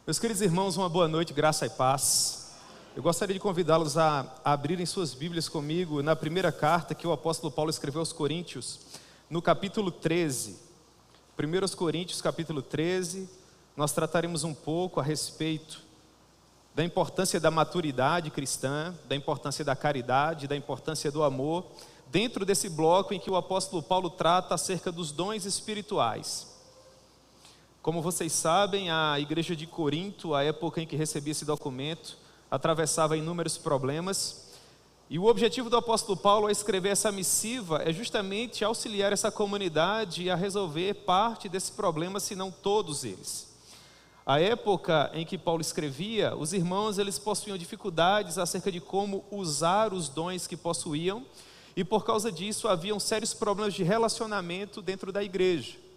Meus queridos irmãos, uma boa noite, graça e paz. Eu gostaria de convidá-los a abrirem suas Bíblias comigo na primeira carta que o apóstolo Paulo escreveu aos Coríntios, no capítulo 13. 1 Coríntios, capítulo 13, nós trataremos um pouco a respeito da importância da maturidade cristã, da importância da caridade, da importância do amor, dentro desse bloco em que o apóstolo Paulo trata acerca dos dons espirituais. Como vocês sabem, a igreja de Corinto, a época em que recebia esse documento, atravessava inúmeros problemas, e o objetivo do apóstolo Paulo ao escrever essa missiva é justamente auxiliar essa comunidade a resolver parte desse problema, se não todos eles. A época em que Paulo escrevia, os irmãos eles possuíam dificuldades acerca de como usar os dons que possuíam, e por causa disso haviam sérios problemas de relacionamento dentro da igreja.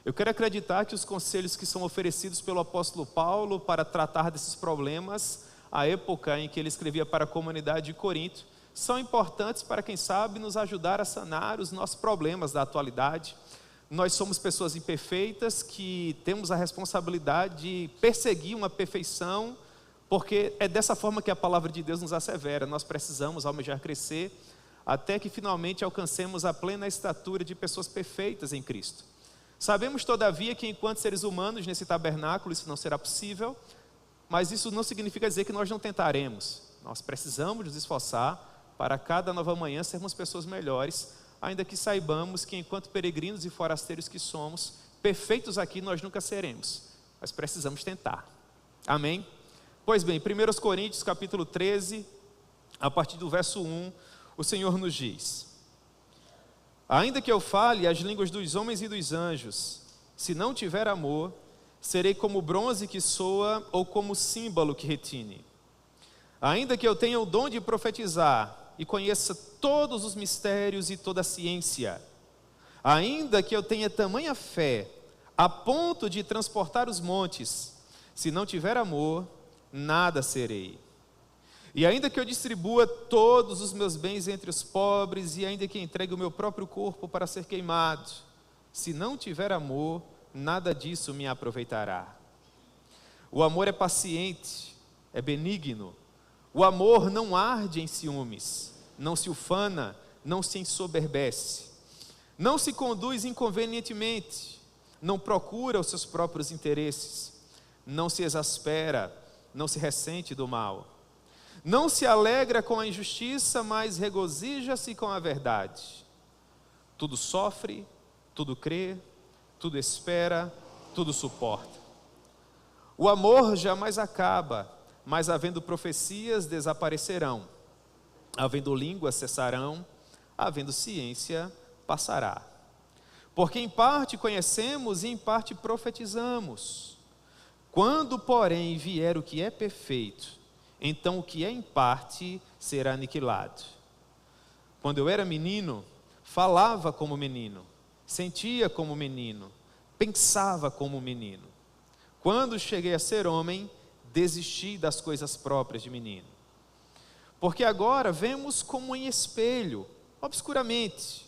Eu quero acreditar que os conselhos que são oferecidos pelo apóstolo Paulo para tratar desses problemas, a época em que ele escrevia para a comunidade de Corinto, são importantes para, quem sabe, nos ajudar a sanar os nossos problemas da atualidade. Nós somos pessoas imperfeitas que temos a responsabilidade de perseguir uma perfeição, porque é dessa forma que a palavra de Deus nos assevera. Nós precisamos almejar crescer até que finalmente alcancemos a plena estatura de pessoas perfeitas em Cristo. Sabemos, todavia, que enquanto seres humanos nesse tabernáculo isso não será possível, mas isso não significa dizer que nós não tentaremos. Nós precisamos nos esforçar para cada nova manhã sermos pessoas melhores, ainda que saibamos que enquanto peregrinos e forasteiros que somos, perfeitos aqui nós nunca seremos, mas precisamos tentar. Amém? Pois bem, 1 Coríntios capítulo 13, a partir do verso 1, o Senhor nos diz: ainda que eu fale as línguas dos homens e dos anjos, se não tiver amor, serei como bronze que soa ou como símbolo que retine. Ainda que eu tenha o dom de profetizar e conheça todos os mistérios e toda a ciência, ainda que eu tenha tamanha fé a ponto de transportar os montes, se não tiver amor, nada serei. E ainda que eu distribua todos os meus bens entre os pobres, e ainda que entregue o meu próprio corpo para ser queimado, se não tiver amor, nada disso me aproveitará. O amor é paciente, é benigno. O amor não arde em ciúmes, não se ufana, não se ensoberbece, não se conduz inconvenientemente, não procura os seus próprios interesses, não se exaspera, não se ressente do mal. Não se alegra com a injustiça, mas regozija-se com a verdade. Tudo sofre, tudo crê, tudo espera, tudo suporta. O amor jamais acaba, mas havendo profecias desaparecerão, havendo línguas cessarão, havendo ciência passará. Porque em parte conhecemos e em parte profetizamos. Quando, porém, vier o que é perfeito, então o que é em parte será aniquilado. Quando eu era menino, falava como menino, sentia como menino, pensava como menino. Quando cheguei a ser homem, desisti das coisas próprias de menino. Porque agora vemos como em espelho, obscuramente.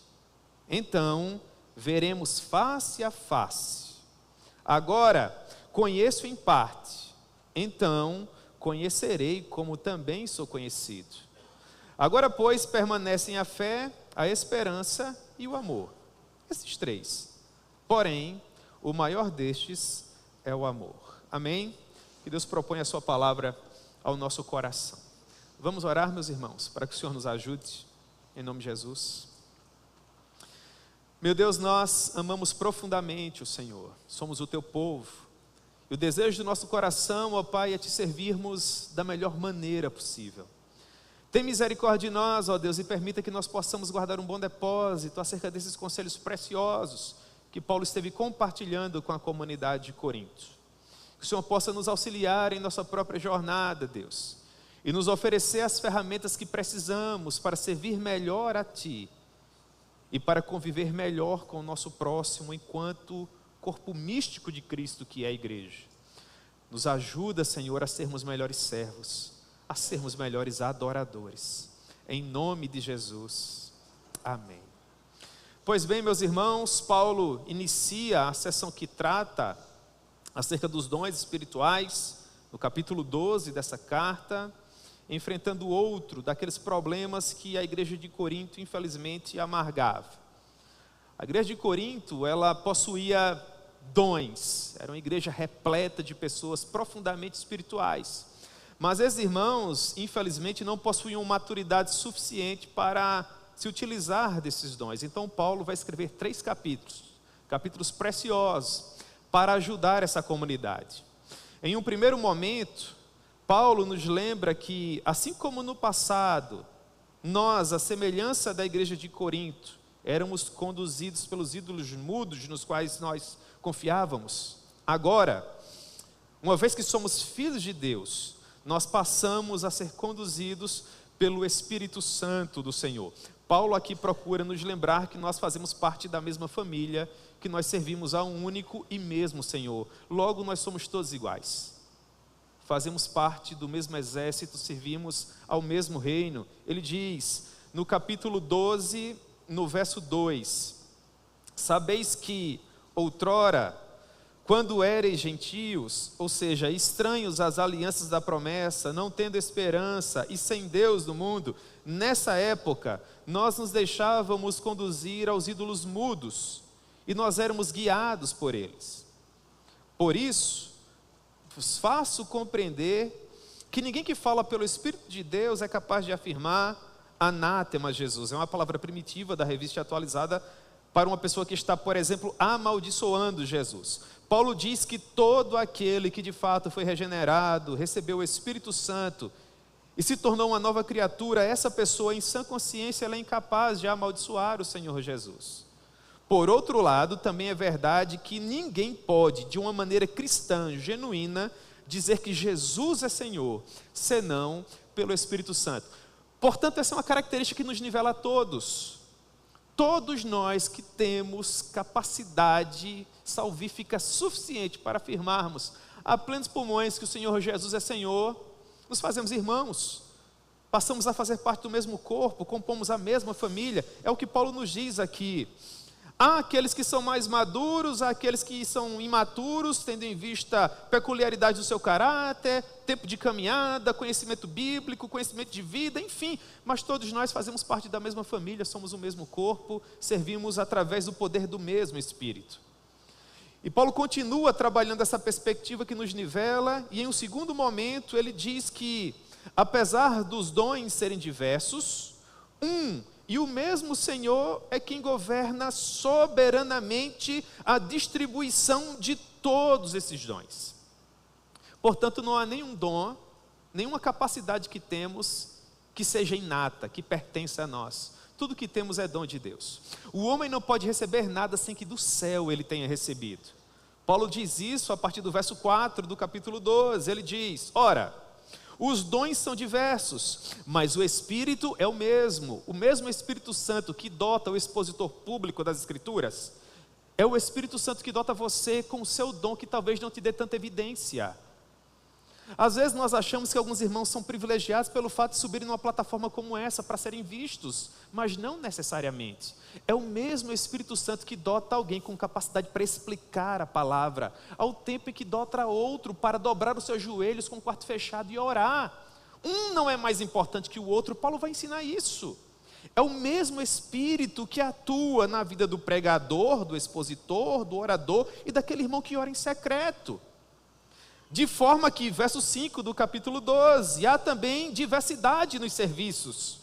Então veremos face a face. Agora conheço em parte, então conhecerei como também sou conhecido. Agora, pois, permanecem a fé, a esperança e o amor. Esses três. Porém, o maior destes é o amor. Amém? Que Deus propõe a sua palavra ao nosso coração. Vamos orar, meus irmãos, para que o Senhor nos ajude, em nome de Jesus. Meu Deus, nós amamos profundamente o Senhor. Somos o teu povo. E o desejo do nosso coração, ó Pai, é te servirmos da melhor maneira possível. Tem misericórdia de nós, ó Deus, e permita que nós possamos guardar um bom depósito acerca desses conselhos preciosos que Paulo esteve compartilhando com a comunidade de Corinto. Que o Senhor possa nos auxiliar em nossa própria jornada, Deus, e nos oferecer as ferramentas que precisamos para servir melhor a Ti e para conviver melhor com o nosso próximo enquanto corpo místico de Cristo que é a igreja. Nos ajuda, Senhor, a sermos melhores servos, a sermos melhores adoradores. Em nome de Jesus. Amém. Pois bem, meus irmãos, Paulo inicia a sessão que trata acerca dos dons espirituais no capítulo 12 dessa carta, enfrentando outro daqueles problemas que a igreja de Corinto, infelizmente, amargava. A igreja de Corinto, ela possuía dons, era uma igreja repleta de pessoas profundamente espirituais. Mas esses irmãos, infelizmente, não possuíam maturidade suficiente para se utilizar desses dons. Então Paulo vai escrever 3 capítulos preciosos, para ajudar essa comunidade. Em um primeiro momento, Paulo nos lembra que, assim como no passado, nós, à semelhança da igreja de Corinto, éramos conduzidos pelos ídolos mudos nos quais nós confiávamos. Agora, uma vez que somos filhos de Deus, nós passamos a ser conduzidos pelo Espírito Santo do Senhor. Paulo aqui procura nos lembrar que nós fazemos parte da mesma família, que nós servimos a um único e mesmo Senhor. Logo, nós somos todos iguais. Fazemos parte do mesmo exército, servimos ao mesmo reino. Ele diz, no capítulo 12, no verso 2, sabeis que outrora, quando éreis gentios, ou seja, estranhos às alianças da promessa, não tendo esperança e sem Deus no mundo, nessa época, nós nos deixávamos conduzir aos ídolos mudos, e nós éramos guiados por eles. Por isso, vos faço compreender que ninguém que fala pelo Espírito de Deus é capaz de afirmar anátema Jesus. É uma palavra primitiva da Revista Atualizada para uma pessoa que está, por exemplo, amaldiçoando Jesus. Paulo diz que todo aquele que de fato foi regenerado, recebeu o Espírito Santo e se tornou uma nova criatura, essa pessoa em sã consciência ela é incapaz de amaldiçoar o Senhor Jesus. Por outro lado, também é verdade que ninguém pode, de uma maneira cristã, genuína, dizer que Jesus é Senhor, senão pelo Espírito Santo. Portanto, essa é uma característica que nos nivela a todos. Todos nós que temos capacidade salvífica suficiente para afirmarmos a plenos pulmões que o Senhor Jesus é Senhor, nos fazemos irmãos, passamos a fazer parte do mesmo corpo, compomos a mesma família. É o que Paulo nos diz aqui. Há aqueles que são mais maduros, há aqueles que são imaturos, tendo em vista peculiaridade do seu caráter, tempo de caminhada, conhecimento bíblico, conhecimento de vida, enfim. Mas todos nós fazemos parte da mesma família, somos o mesmo corpo, servimos através do poder do mesmo Espírito. E Paulo continua trabalhando essa perspectiva que nos nivela, e em um segundo momento ele diz que, apesar dos dons serem diversos, e o mesmo Senhor é quem governa soberanamente a distribuição de todos esses dons. Portanto, não há nenhum dom, nenhuma capacidade que temos que seja inata, que pertence a nós. Tudo que temos é dom de Deus. O homem não pode receber nada sem que do céu ele tenha recebido. Paulo diz isso a partir do verso 4 do capítulo 12. Ele diz, ora, os dons são diversos, mas o Espírito é o mesmo Espírito Santo que dota o expositor público das Escrituras, é o Espírito Santo que dota você com o seu dom que talvez não te dê tanta evidência. Às vezes nós achamos que alguns irmãos são privilegiados pelo fato de subirem numa plataforma como essa para serem vistos, mas não necessariamente. É o mesmo Espírito Santo que dota alguém com capacidade para explicar a palavra, ao tempo em que dota outro para dobrar os seus joelhos com o quarto fechado e orar. Um não é mais importante que o outro, Paulo vai ensinar isso. É o mesmo Espírito que atua na vida do pregador, do expositor, do orador e daquele irmão que ora em secreto. De forma que, verso 5 do capítulo 12, há também diversidade nos serviços,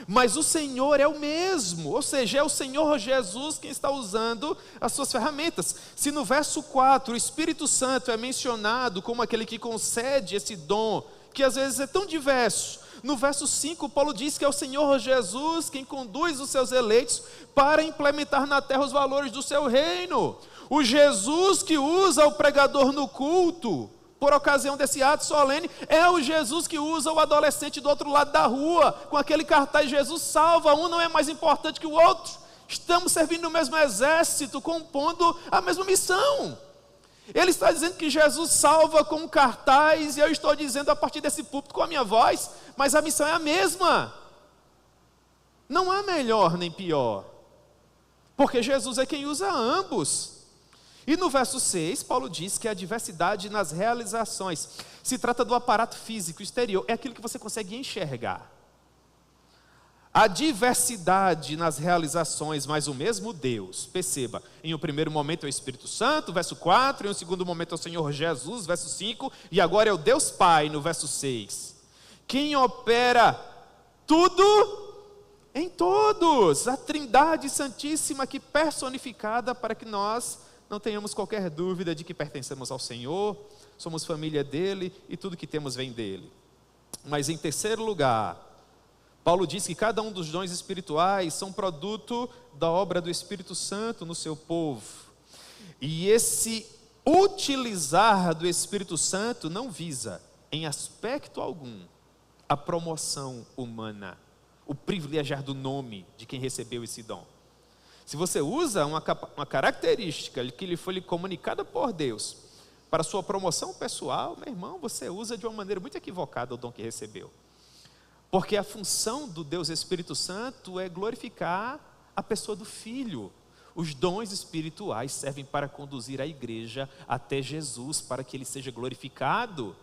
mas o Senhor é o mesmo, ou seja, é o Senhor Jesus quem está usando as suas ferramentas. Se no verso 4 o Espírito Santo é mencionado como aquele que concede esse dom, que às vezes é tão diverso, no verso 5 Paulo diz que é o Senhor Jesus quem conduz os seus eleitos para implementar na terra os valores do seu reino. O Jesus que usa o pregador no culto, por ocasião desse ato solene, é o Jesus que usa o adolescente do outro lado da rua, com aquele cartaz, Jesus salva, um não é mais importante que o outro. Estamos servindo o mesmo exército, compondo a mesma missão. Ele está dizendo que Jesus salva com um cartaz, e eu estou dizendo a partir desse púlpito com a minha voz, mas a missão é a mesma. Não há melhor nem pior, porque Jesus é quem usa ambos. E no verso 6, Paulo diz que há diversidade nas realizações. Se trata do aparato físico exterior, é aquilo que você consegue enxergar. A diversidade nas realizações, mas o mesmo Deus. Perceba, em um primeiro momento é o Espírito Santo, verso 4, em um segundo momento é o Senhor Jesus, verso 5, e agora é o Deus Pai, no verso 6. Quem opera tudo em todos, a Trindade Santíssima aqui personificada, para que nós não tenhamos qualquer dúvida de que pertencemos ao Senhor, somos família dele e tudo que temos vem dele. Mas em terceiro lugar, Paulo diz que cada um dos dons espirituais são produto da obra do Espírito Santo no seu povo. E esse utilizar do Espírito Santo não visa, em aspecto algum, a promoção humana, o privilegiar do nome de quem recebeu esse dom. Se você usa uma característica que lhe foi comunicada por Deus para sua promoção pessoal, meu irmão, você usa de uma maneira muito equivocada o dom que recebeu. Porque a função do Deus Espírito Santo é glorificar a pessoa do Filho. Os dons espirituais servem para conduzir a igreja até Jesus, para que ele seja glorificado.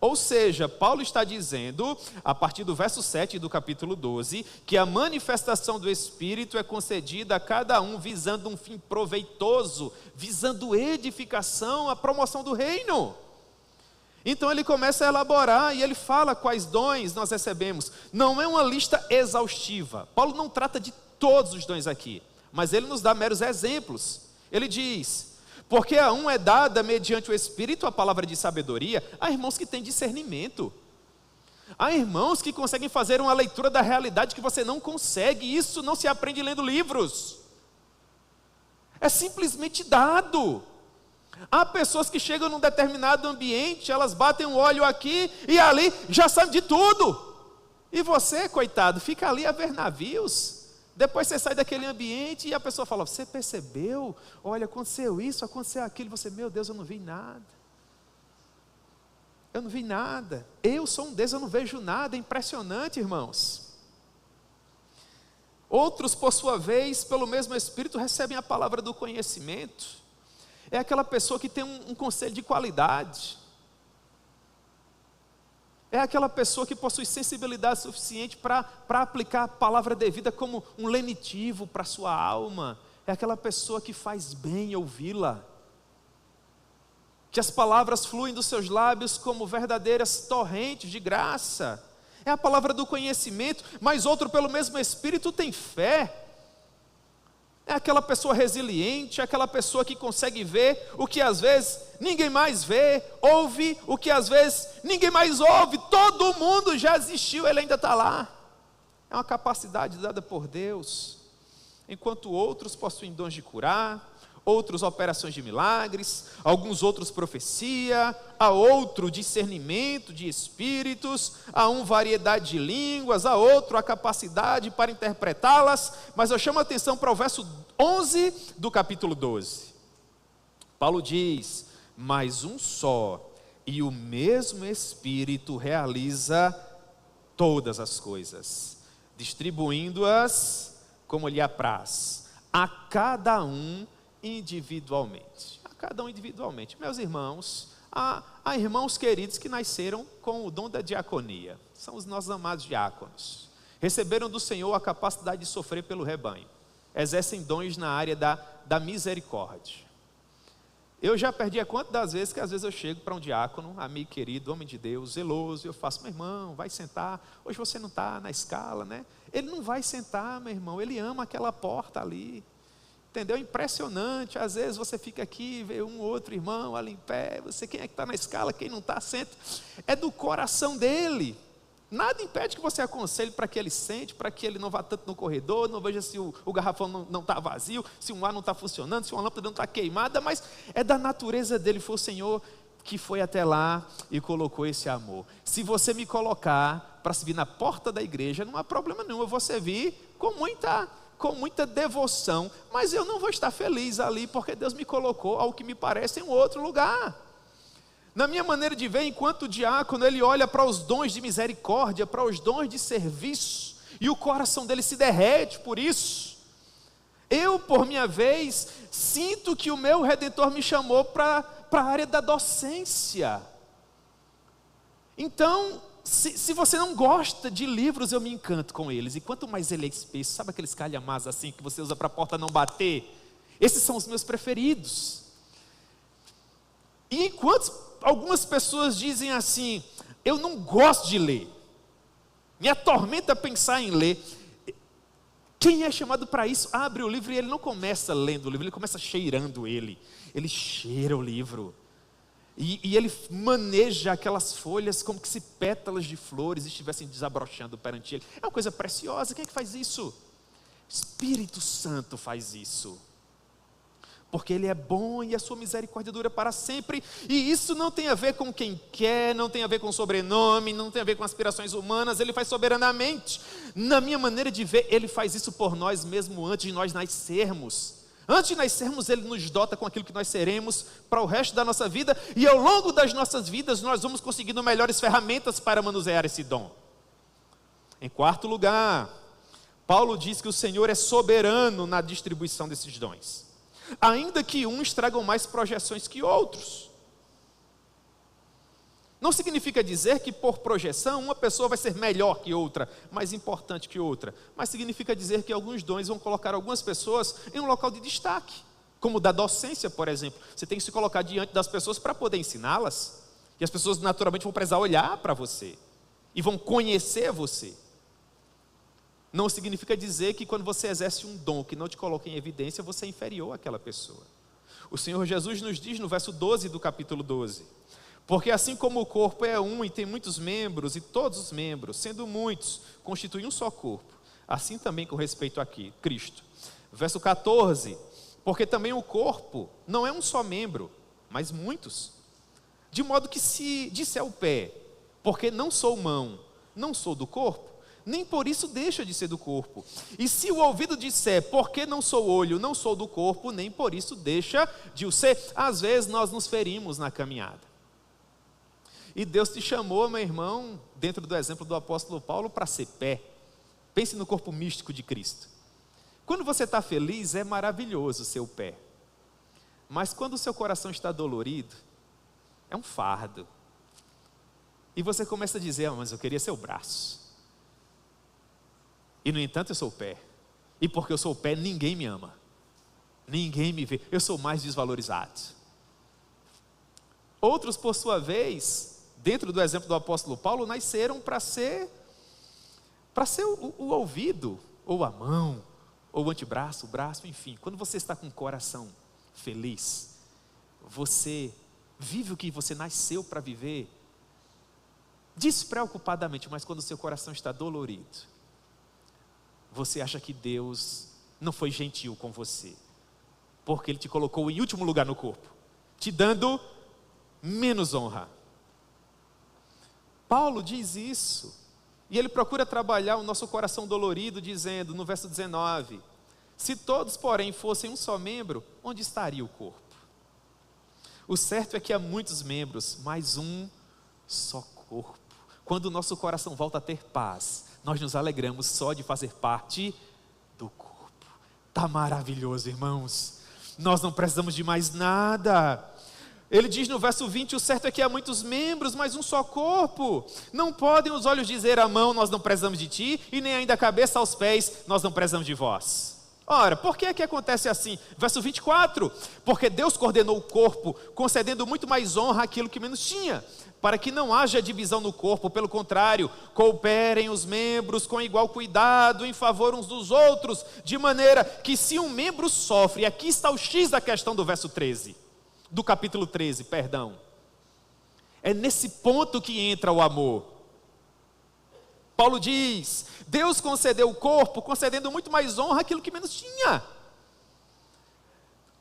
Ou seja, Paulo está dizendo, a partir do verso 7 do capítulo 12, que a manifestação do Espírito é concedida a cada um visando um fim proveitoso, visando edificação, a promoção do reino. Então ele começa a elaborar e ele fala quais dons nós recebemos. Não é uma lista exaustiva. Paulo não trata de todos os dons aqui, mas ele nos dá meros exemplos. Ele diz: porque a um é dada mediante o Espírito a palavra de sabedoria. Há irmãos que têm discernimento. Há irmãos que conseguem fazer uma leitura da realidade que você não consegue. Isso não se aprende lendo livros. É simplesmente dado. Há pessoas que chegam num determinado ambiente, elas batem um olho aqui e ali, já sabem de tudo. E você, coitado, fica ali a ver navios. Depois você sai daquele ambiente e a pessoa fala: você percebeu? Olha, aconteceu isso, aconteceu aquilo. Você, meu Deus, eu não vi nada. Eu não vi nada. Eu sou um Deus, eu não vejo nada. É impressionante, irmãos. Outros, por sua vez, pelo mesmo Espírito, recebem a palavra do conhecimento. É aquela pessoa que tem um conselho de qualidade. É aquela pessoa que possui sensibilidade suficiente para aplicar a palavra devida como um lenitivo para a sua alma. É aquela pessoa que faz bem ouvi-la. Que as palavras fluem dos seus lábios como verdadeiras torrentes de graça. É a palavra do conhecimento, mas outro pelo mesmo Espírito tem fé. É aquela pessoa resiliente, é aquela pessoa que consegue ver o que às vezes ninguém mais vê, ouve o que às vezes ninguém mais ouve, todo mundo já existiu, ele ainda está lá. É uma capacidade dada por Deus. Enquanto outros possuem dons de curar, outros operações de milagres, alguns outros profecia, a outro discernimento de espíritos, a um variedade de línguas, a outro a capacidade para interpretá-las. Mas eu chamo a atenção para o verso 11 do capítulo 12. Paulo diz: mas um só e o mesmo Espírito realiza todas as coisas, distribuindo-as como lhe apraz, a cada um individualmente. A cada um individualmente. Meus irmãos, há irmãos queridos que nasceram com o dom da diaconia. São os nossos amados diáconos. Receberam do Senhor a capacidade de sofrer pelo rebanho. Exercem dons na área da misericórdia. Eu já perdi a conta das vezes que às vezes eu chego para um diácono, amigo querido, homem de Deus, zeloso, e eu faço: meu irmão, vai sentar, hoje você não está na escala, né? Ele não vai sentar, meu irmão, ele ama aquela porta ali. Entendeu? Impressionante. Às vezes você fica aqui, vê um outro irmão ali em pé, você, quem é que está na escala, quem não está, senta. É do coração dele. Nada impede que você aconselhe para que ele sente, para que ele não vá tanto no corredor, não veja se o garrafão não está vazio, se um ar não está funcionando, se uma lâmpada não está queimada, mas é da natureza dele. Foi o Senhor que foi até lá e colocou esse amor. Se você me colocar para servir na porta da igreja, não há problema nenhum, eu vou servir com muita devoção, mas eu não vou estar feliz ali, porque Deus me colocou, ao que me parece, em um outro lugar. Na minha maneira de ver, enquanto diácono, ele olha para os dons de misericórdia, para os dons de serviço, e o coração dele se derrete por isso. Eu, por minha vez, sinto que o meu Redentor me chamou para a área da docência, Então, se você não gosta de livros, eu me encanto com eles. E quanto mais ele é espesso, sabe aqueles calhamaços assim que você usa para a porta não bater? Esses são os meus preferidos. E enquanto algumas pessoas dizem assim, eu não gosto de ler, me atormenta pensar em ler. Quem é chamado para isso, abre o livro e ele não começa lendo o livro, ele começa cheirando ele. Ele cheira o livro. E ele maneja aquelas folhas como que se pétalas de flores estivessem desabrochando perante ele. É uma coisa preciosa. Quem é que faz isso? Espírito Santo faz isso. Porque Ele é bom e a sua misericórdia dura para sempre. E isso não tem a ver com quem quer, não tem a ver com sobrenome, não tem a ver com aspirações humanas. Ele faz soberanamente. Na minha maneira de ver, Ele faz isso por nós mesmo antes de nós nascermos. Antes de nascermos, Ele nos dota com aquilo que nós seremos para o resto da nossa vida. E ao longo das nossas vidas, nós vamos conseguindo melhores ferramentas para manusear esse dom. Em quarto lugar, Paulo diz que o Senhor é soberano na distribuição desses dons. Ainda que uns tragam mais projeções que outros. Não significa dizer que por projeção uma pessoa vai ser melhor que outra, mais importante que outra. Mas significa dizer que alguns dons vão colocar algumas pessoas em um local de destaque. Como o da docência, por exemplo. Você tem que se colocar diante das pessoas para poder ensiná-las. E as pessoas naturalmente vão precisar olhar para você. E vão conhecer você. Não significa dizer que quando você exerce um dom que não te coloca em evidência, você é inferior àquela pessoa. O Senhor Jesus nos diz no verso 12 do capítulo 12. Porque assim como o corpo é um e tem muitos membros, e todos os membros, sendo muitos, constituem um só corpo, assim também com respeito a Cristo. Verso 14. Porque também o corpo não é um só membro, mas muitos. De modo que se disser o pé, porque não sou mão, não sou do corpo, nem por isso deixa de ser do corpo. E se o ouvido disser, porque não sou olho, não sou do corpo, nem por isso deixa de o ser. Às vezes nós nos ferimos na caminhada. E Deus te chamou, meu irmão, dentro do exemplo do apóstolo Paulo, para ser pé. Pense no corpo místico de Cristo. Quando você está feliz, é maravilhoso o seu pé. Mas quando o seu coração está dolorido, é um fardo. E você começa a dizer, mas eu queria ser o braço. E no entanto eu sou o pé. E porque eu sou o pé, ninguém me ama. Ninguém me vê. Eu sou mais desvalorizado. Outros, por sua vez, dentro do exemplo do apóstolo Paulo, nasceram para ser o ouvido, ou a mão, ou o antebraço, o braço, enfim. Quando você está com o coração feliz, você vive o que você nasceu para viver, despreocupadamente, mas quando o seu coração está dolorido, você acha que Deus não foi gentil com você, porque Ele te colocou em último lugar no corpo, te dando menos honra. Paulo diz isso, e ele procura trabalhar o nosso coração dolorido, dizendo no verso 19, se todos, porém, fossem um só membro, onde estaria o corpo? O certo é que há muitos membros, mas um só corpo. Quando o nosso coração volta a ter paz, nós nos alegramos só de fazer parte do corpo. Está maravilhoso, irmãos. Nós não precisamos de mais nada. Ele diz no verso 20, o certo é que há muitos membros, mas um só corpo. Não podem os olhos dizer à mão, nós não precisamos de ti, e nem ainda a cabeça aos pés, nós não precisamos de vós. Ora, por que é que acontece assim? Verso 24, porque Deus coordenou o corpo, concedendo muito mais honra àquilo que menos tinha, para que não haja divisão no corpo, pelo contrário, cooperem os membros com igual cuidado em favor uns dos outros, de maneira que se um membro sofre, aqui está o X da questão do verso 13, do capítulo 13, perdão. É nesse ponto que entra o amor. Paulo diz, Deus concedeu o corpo, concedendo muito mais honra àquilo que menos tinha.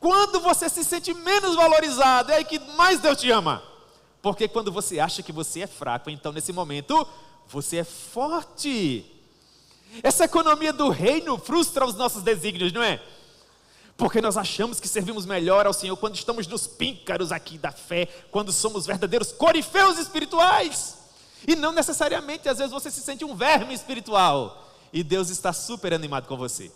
Quando você se sente menos valorizado, é aí que mais Deus te ama. Porque quando você acha que você é fraco, então nesse momento, você é forte. Essa economia do reino frustra os nossos desígnios, não é? Porque nós achamos que servimos melhor ao Senhor quando estamos nos píncaros aqui da fé, quando somos verdadeiros corifeus espirituais. E não necessariamente, às vezes você se sente um verme espiritual, e Deus está super animado com você.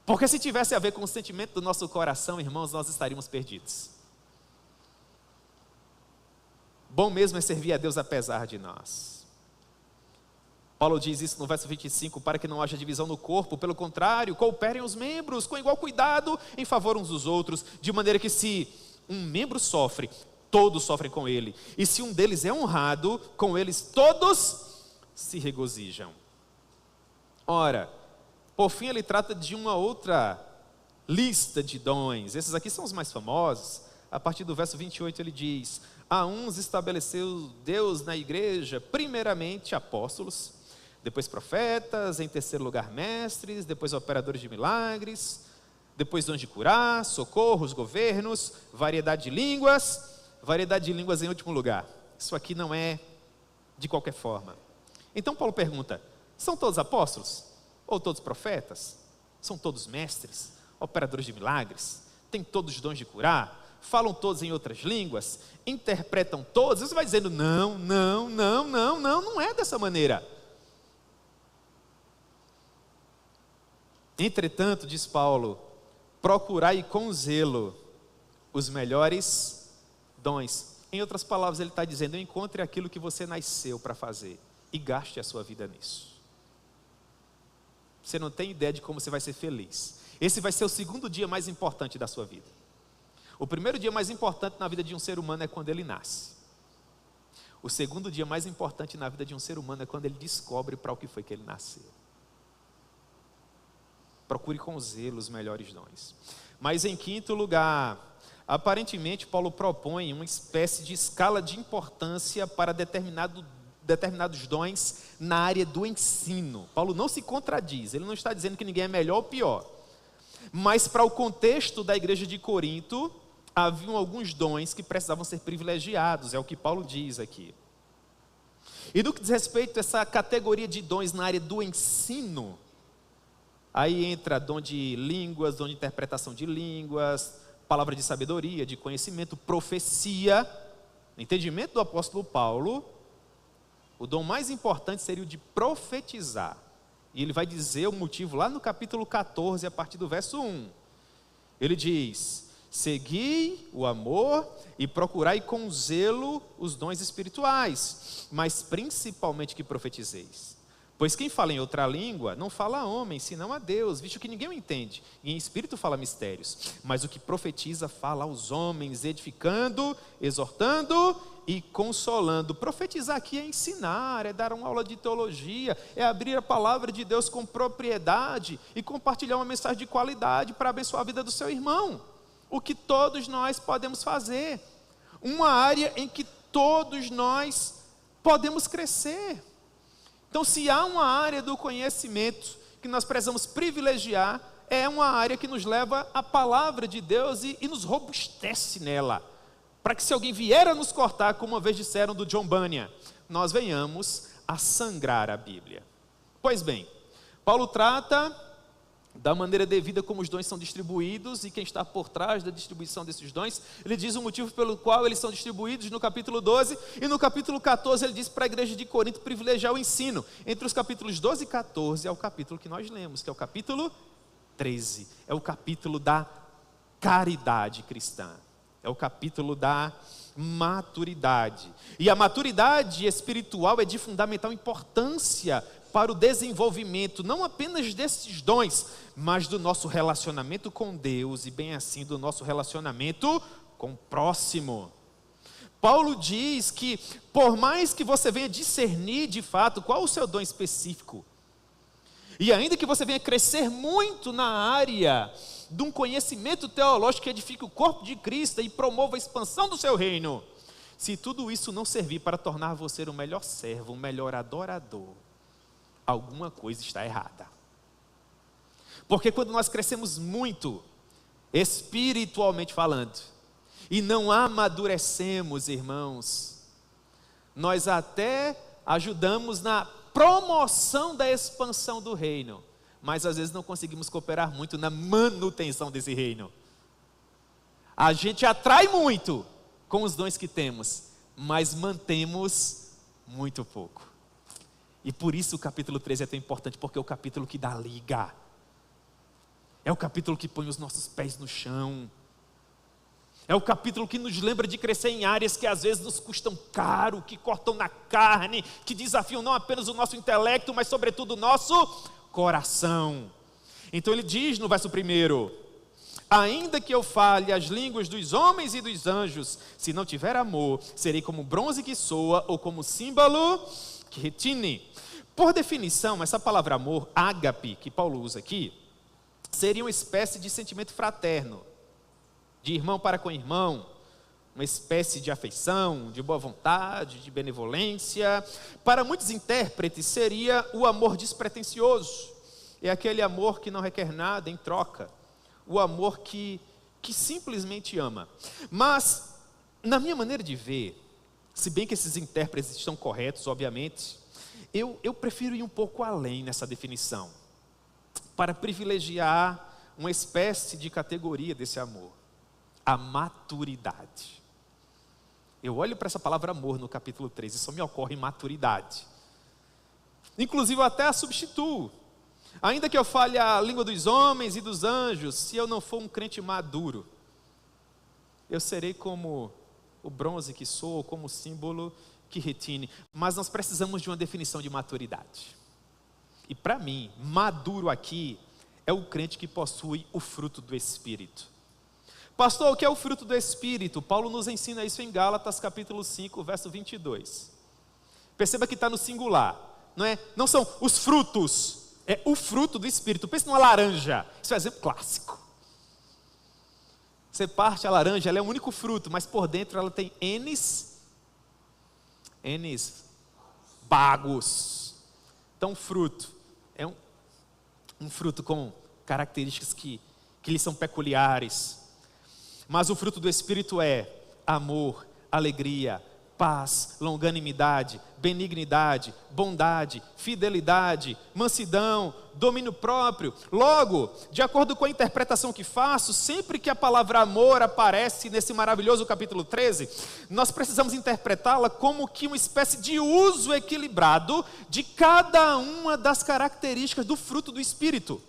Porque se tivesse a ver com o sentimento do nosso coração, irmãos, nós estaríamos perdidos. Bom mesmo é servir a Deus apesar de nós. Paulo diz isso no verso 25, para que não haja divisão no corpo, pelo contrário, cooperem os membros com igual cuidado em favor uns dos outros, de maneira que se um membro sofre, todos sofrem com ele, e se um deles é honrado, com eles todos se regozijam. Ora, por fim ele trata de uma outra lista de dons, esses aqui são os mais famosos. A partir do verso 28 ele diz: a uns estabeleceu Deus na igreja, primeiramente apóstolos, depois profetas, em terceiro lugar mestres, depois operadores de milagres, depois dons de curar, socorros, governos, variedade de línguas em último lugar. Isso aqui não é de qualquer forma. Então Paulo pergunta: são todos apóstolos? Ou todos profetas? São todos mestres? Operadores de milagres? Têm todos os dons de curar? Falam todos em outras línguas? Interpretam todos? Você vai dizendo: não é dessa maneira. Entretanto, diz Paulo, procurai com zelo os melhores dons. Em outras palavras, ele está dizendo: encontre aquilo que você nasceu para fazer e gaste a sua vida nisso. Você não tem ideia de como você vai ser feliz. Esse vai ser o segundo dia mais importante da sua vida. O primeiro dia mais importante na vida de um ser humano é quando ele nasce. O segundo dia mais importante na vida de um ser humano é quando ele descobre para o que foi que ele nasceu. Procure com zelo os melhores dons. Mas em quinto lugar, aparentemente Paulo propõe uma espécie de escala de importância para determinados dons na área do ensino. Paulo não se contradiz, ele não está dizendo que ninguém é melhor ou pior. Mas para o contexto da igreja de Corinto, haviam alguns dons que precisavam ser privilegiados, é o que Paulo diz aqui. E no que diz respeito a essa categoria de dons na área do ensino, aí entra dom de línguas, dom de interpretação de línguas, palavra de sabedoria, de conhecimento, profecia. No entendimento do apóstolo Paulo, o dom mais importante seria o de profetizar. E ele vai dizer o motivo lá no capítulo 14, a partir do verso 1. Ele diz: segui o amor e procurai com zelo os dons espirituais, mas principalmente que profetizeis. Pois quem fala em outra língua não fala a homem, senão a Deus, visto que ninguém o entende. E em espírito fala mistérios. Mas o que profetiza fala aos homens, edificando, exortando e consolando. Profetizar aqui é ensinar, é dar uma aula de teologia, é abrir a palavra de Deus com propriedade e compartilhar uma mensagem de qualidade para abençoar a vida do seu irmão. O que todos nós podemos fazer. Uma área em que todos nós podemos crescer. Então, se há uma área do conhecimento que nós precisamos privilegiar, é uma área que nos leva à palavra de Deus e nos robustece nela. Para que se alguém vier a nos cortar, como uma vez disseram do John Bunyan, nós venhamos a sangrar a Bíblia. Pois bem, Paulo trata da maneira devida como os dons são distribuídos e quem está por trás da distribuição desses dons. Ele diz o motivo pelo qual eles são distribuídos no capítulo 12, e no capítulo 14 ele diz para a igreja de Corinto privilegiar o ensino. Entre os capítulos 12 e 14 é o capítulo que nós lemos, que é o capítulo 13, é o capítulo da caridade cristã, é o capítulo da maturidade. E a maturidade espiritual é de fundamental importância para o desenvolvimento, não apenas desses dons, mas do nosso relacionamento com Deus e bem assim do nosso relacionamento com o próximo. Paulo diz que por mais que você venha discernir de fato qual o seu dom específico, e ainda que você venha crescer muito na área de um conhecimento teológico que edifique o corpo de Cristo e promova a expansão do seu reino, se tudo isso não servir para tornar você o melhor servo, o melhor adorador, alguma coisa está errada. Porque quando nós crescemos muito, espiritualmente falando, e não amadurecemos, irmãos, nós até ajudamos na promoção da expansão do reino, mas às vezes não conseguimos cooperar muito na manutenção desse reino. A gente atrai muito com os dons que temos, mas mantemos muito pouco. E por isso o capítulo 13 é tão importante, porque é o capítulo que dá liga. É o capítulo que põe os nossos pés no chão. É o capítulo que nos lembra de crescer em áreas que às vezes nos custam caro, que cortam na carne, que desafiam não apenas o nosso intelecto, mas sobretudo o nosso coração. Então ele diz no verso 1: ainda que eu fale as línguas dos homens e dos anjos, se não tiver amor, serei como bronze que soa ou como símbolo que retine. Por definição, essa palavra amor, ágape, que Paulo usa aqui, seria uma espécie de sentimento fraterno, de irmão para com irmão, uma espécie de afeição, de boa vontade, de benevolência. Para muitos intérpretes seria o amor despretensioso, é aquele amor que não requer nada em troca, o amor que simplesmente ama. Mas, na minha maneira de ver, se bem que esses intérpretes estão corretos, obviamente, eu prefiro ir um pouco além nessa definição, para privilegiar uma espécie de categoria desse amor: a maturidade. Eu olho para essa palavra amor no capítulo 3 e só me ocorre maturidade. Inclusive eu até a substituo. Ainda que eu fale a língua dos homens e dos anjos, se eu não for um crente maduro, eu serei como o bronze que soa, como o símbolo que retine. Mas nós precisamos de uma definição de maturidade. E para mim, maduro aqui é o crente que possui o fruto do Espírito. Pastor, o que é o fruto do Espírito? Paulo nos ensina isso em Gálatas capítulo 5, verso 22. Perceba que está no singular, não é? Não são os frutos, é o fruto do Espírito. Pense numa laranja, isso é um exemplo clássico. Você parte a laranja, ela é o único fruto, mas por dentro ela tem N bagos. Então fruto é um fruto com características que lhe são peculiares. Mas o fruto do Espírito é amor, alegria, paz, longanimidade, benignidade, bondade, fidelidade, mansidão, domínio próprio. Logo, de acordo com a interpretação que faço, sempre que a palavra amor aparece nesse maravilhoso capítulo 13, nós precisamos interpretá-la como que uma espécie de uso equilibrado de cada uma das características do fruto do Espírito.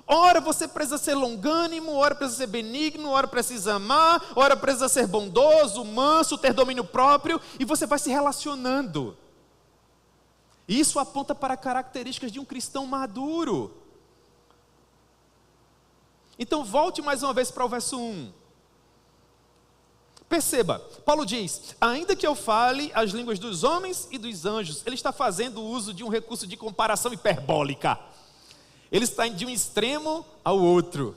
Ora você precisa ser longânimo, ora precisa ser benigno, ora precisa amar, ora precisa ser bondoso, manso, ter domínio próprio, e você vai se relacionando. Isso aponta para características de um cristão maduro. Então volte mais uma vez para o verso 1. Perceba, Paulo diz: ainda que eu fale as línguas dos homens e dos anjos. Ele está fazendo uso de um recurso de comparação hiperbólica. Ele está de um extremo ao outro.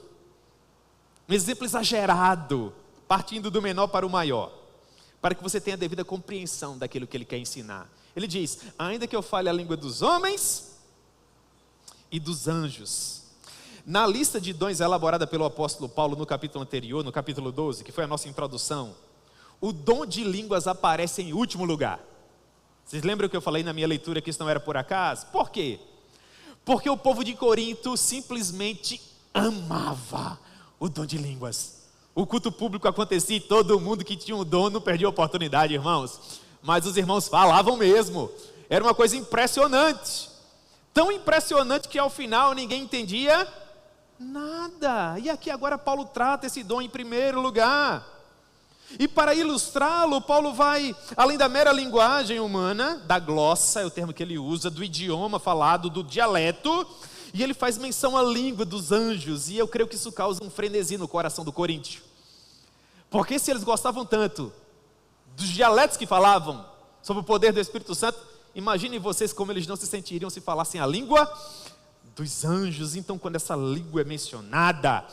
Um exemplo exagerado, partindo do menor para o maior, para que você tenha a devida compreensão daquilo que ele quer ensinar. Ele diz: ainda que eu fale a língua dos homens e dos anjos. Na lista de dons elaborada pelo apóstolo Paulo no capítulo anterior, no capítulo 12, que foi a nossa introdução, o dom de línguas aparece em último lugar. Vocês lembram que eu falei na minha leitura que isso não era por acaso? Por quê? Porque o povo de Corinto simplesmente amava o dom de línguas. O culto público acontecia e todo mundo que tinha um dom não perdia a oportunidade, irmãos. Mas os irmãos falavam mesmo. Era uma coisa impressionante. Tão impressionante que ao final ninguém entendia nada. E aqui agora Paulo trata esse dom em primeiro lugar. E para ilustrá-lo, Paulo vai, além da mera linguagem humana, da glossa, é o termo que ele usa, do idioma falado, do dialeto, e ele faz menção à língua dos anjos, e eu creio que isso causa um frenesi no coração do coríntio. Porque se eles gostavam tanto dos dialetos que falavam, sobre o poder do Espírito Santo, imaginem vocês como eles não se sentiriam se falassem a língua dos anjos. Então, quando essa língua é mencionada,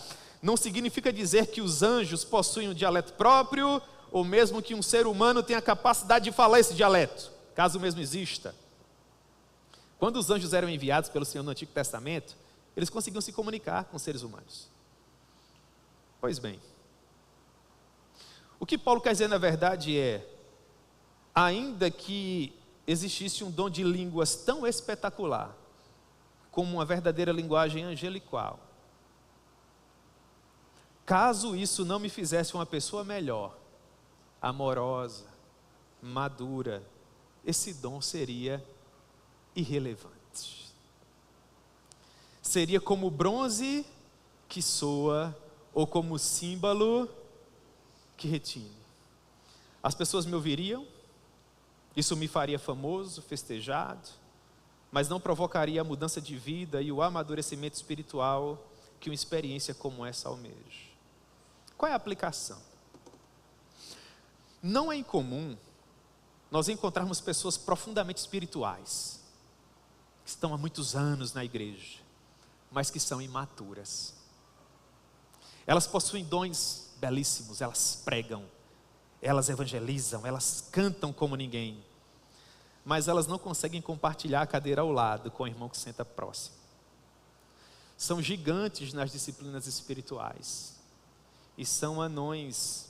não significa dizer que os anjos possuem um dialeto próprio, ou mesmo que um ser humano tenha a capacidade de falar esse dialeto, caso mesmo exista. Quando os anjos eram enviados pelo Senhor no Antigo Testamento, eles conseguiam se comunicar com os seres humanos. Pois bem, o que Paulo quer dizer na verdade é: ainda que existisse um dom de línguas tão espetacular, como uma verdadeira linguagem angelical, caso isso não me fizesse uma pessoa melhor, amorosa, madura, esse dom seria irrelevante. Seria como bronze que soa, ou como símbolo que retine. As pessoas me ouviriam, isso me faria famoso, festejado, mas não provocaria a mudança de vida e o amadurecimento espiritual que uma experiência como essa almeja. Qual é a aplicação? Não é incomum nós encontrarmos pessoas profundamente espirituais, que estão há muitos anos na igreja, mas que são imaturas. Elas possuem dons belíssimos, elas pregam, elas evangelizam, elas cantam como ninguém, mas elas não conseguem compartilhar a cadeira ao lado com o irmão que senta próximo. São gigantes nas disciplinas espirituais e são anões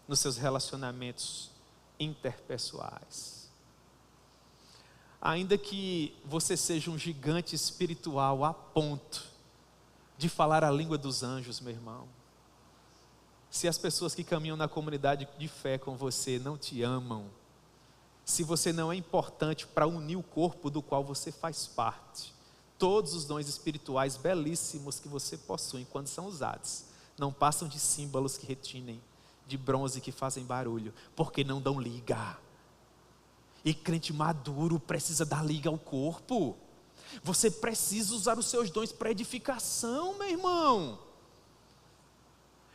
nos seus relacionamentos interpessoais. Ainda que você seja um gigante espiritual a ponto de falar a língua dos anjos, meu irmão, se as pessoas que caminham na comunidade de fé com você não te amam, se você não é importante para unir o corpo do qual você faz parte, todos os dons espirituais belíssimos que você possui, quando são usados, não passam de símbolos que retinem, de bronze que fazem barulho, porque não dão liga. E crente maduro precisa dar liga ao corpo. Você precisa usar os seus dons para edificação, meu irmão.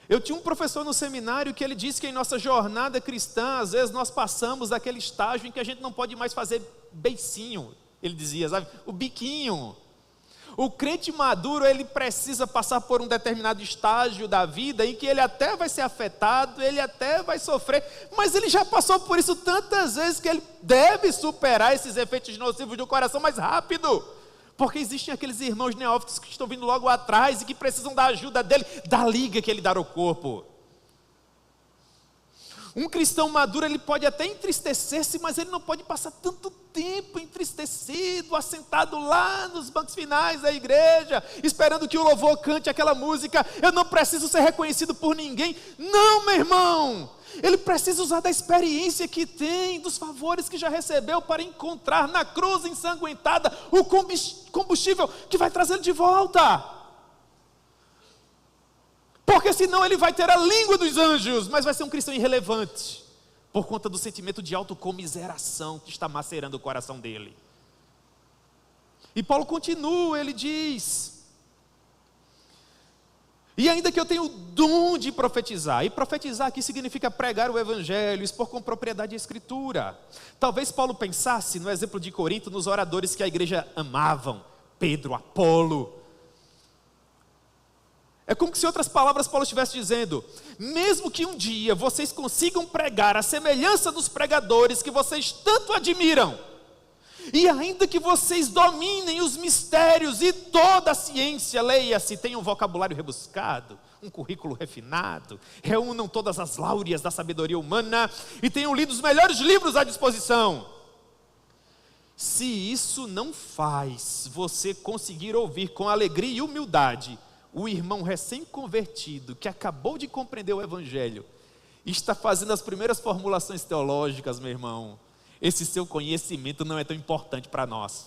Eu tinha um professor no seminário que ele disse que em nossa jornada cristã, às vezes nós passamos daquele estágio em que a gente não pode mais fazer beicinho. Ele dizia, sabe, o biquinho. O crente maduro, ele precisa passar por um determinado estágio da vida em que ele até vai ser afetado, ele até vai sofrer, mas ele já passou por isso tantas vezes que ele deve superar esses efeitos nocivos do coração mais rápido. Porque existem aqueles irmãos neófitos que estão vindo logo atrás e que precisam da ajuda dele, da liga que ele dá ao corpo. Um cristão maduro, ele pode até entristecer-se, mas ele não pode passar tanto tempo entristecido, assentado lá nos bancos finais da igreja, esperando que o louvor cante aquela música, eu não preciso ser reconhecido por ninguém. Não, meu irmão, ele precisa usar da experiência que tem, dos favores que já recebeu, para encontrar na cruz ensanguentada o combustível que vai trazê-lo de volta. Porque senão ele vai ter a língua dos anjos, mas vai ser um cristão irrelevante, por conta do sentimento de autocomiseração que está macerando o coração dele. E Paulo continua, ele diz, e ainda que eu tenha o dom de profetizar, e profetizar aqui significa pregar o evangelho, expor com propriedade a escritura. Talvez Paulo pensasse no exemplo de Corinto, nos oradores que a igreja amavam, Pedro, Apolo. É como se, em outras palavras, Paulo estivesse dizendo, mesmo que um dia vocês consigam pregar a semelhança dos pregadores que vocês tanto admiram, e ainda que vocês dominem os mistérios e toda a ciência, leia-se, tenham um vocabulário rebuscado, um currículo refinado, reúnam todas as láureas da sabedoria humana e tenham lido os melhores livros à disposição. Se isso não faz você conseguir ouvir com alegria e humildade o irmão recém-convertido, que acabou de compreender o evangelho, está fazendo as primeiras formulações teológicas, meu irmão, esse seu conhecimento não é tão importante para nós.